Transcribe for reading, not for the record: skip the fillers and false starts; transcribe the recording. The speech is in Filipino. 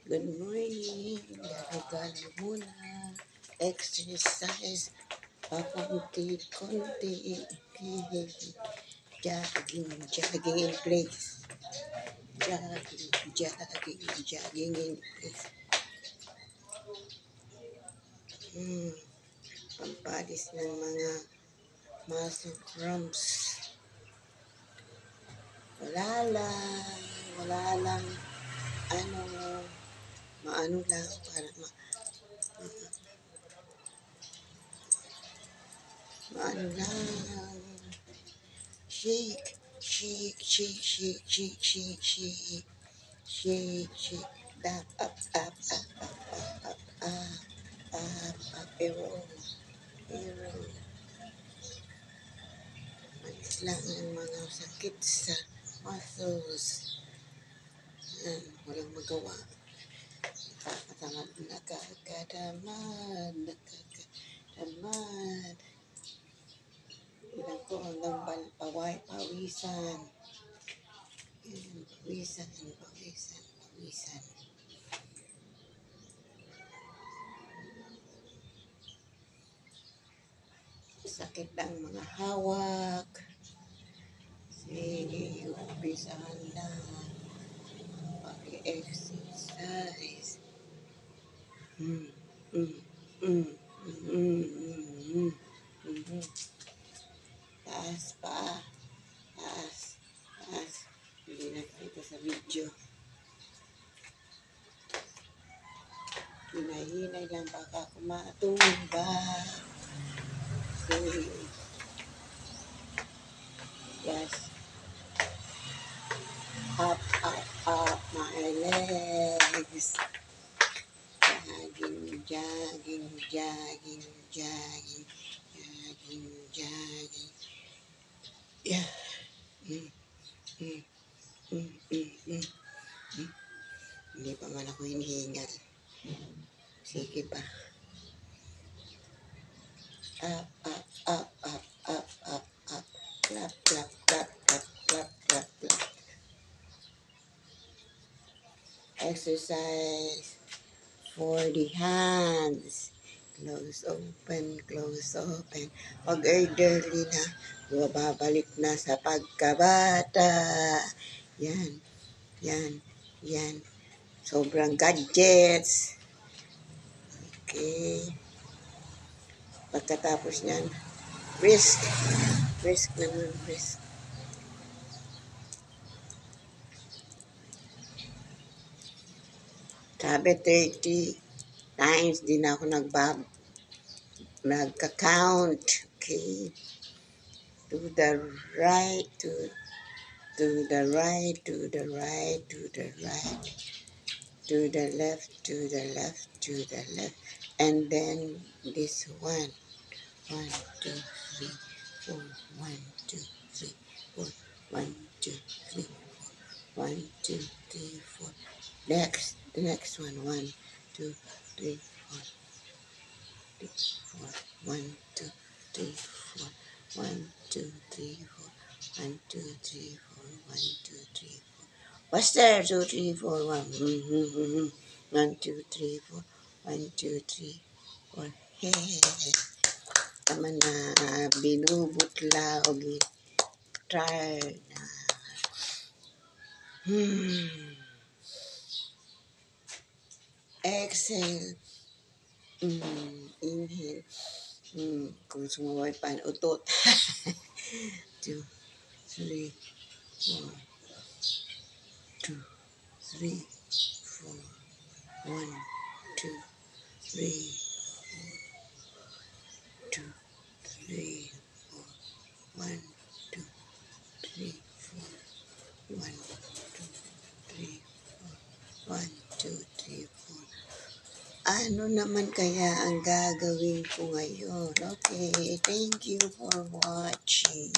Good morning. Galo-galo muna. Exercise. Pakunti-kunti. Jogging, jogging in place. Jogging, jogging, jogging in place. Pampalis ng mga muscle cramps. Wala lang, maano lang, para maano lang. Shake, shake, shake, shake, shake, shake, shake, shake, shake, back up, up, up, up, up, up, up, up, roll. Malis lang ang mga sakit sa muscles. Yan, walang magawa. Nakakatamad. Ilan ko hanggang pawisan. Pawisan. Sakit ang mga hawak. Sige, umpisahan lang. Pag-exercise. Taas pa. Taas. Hindi nakita sa video. Hinay-hinay lang baka kumatumba. Sige. Yes. Up, my legs. Jogging. Yeah. Hindi pa man ako hinihingal. Sige pa. Up. Clap. Exercise for the hands. Close, open. Pag elderly na, babalik na sa pagkabata. Yan. Sobrang gadgets. Okay. Pagkatapos niyan, risk. Sabi 30 times din ako nagka-count. Okay. To the right. To the left. And then this one. 1, 2, 3, 4. 1, 2, 3, 4. 1, 2, 3, 4. 1, 2, 3, 4. The next one. 1, 2, 3, 4. 1, 2, 3, 4. 1, 2, 3, 4. 1, 2, 3, 4. 1, 2, 3, 4. What's there? 2, 3, 4. 1, 2, 3, 4. 1, 2, 3, 4. Hey. Tama na, binubutla o tired na. Exhale. Inhale. Kung sumaway pa ang utot. 2, 3, 4. 2, 3, 4. 1, 2, 3, 4. 2, 3, 4. 1, 2, 3, 4. 1, 2, 3, 4. 1, 2, 3, 4. Ano naman kaya ang gagawin ko ngayon? Okay, thank you for watching.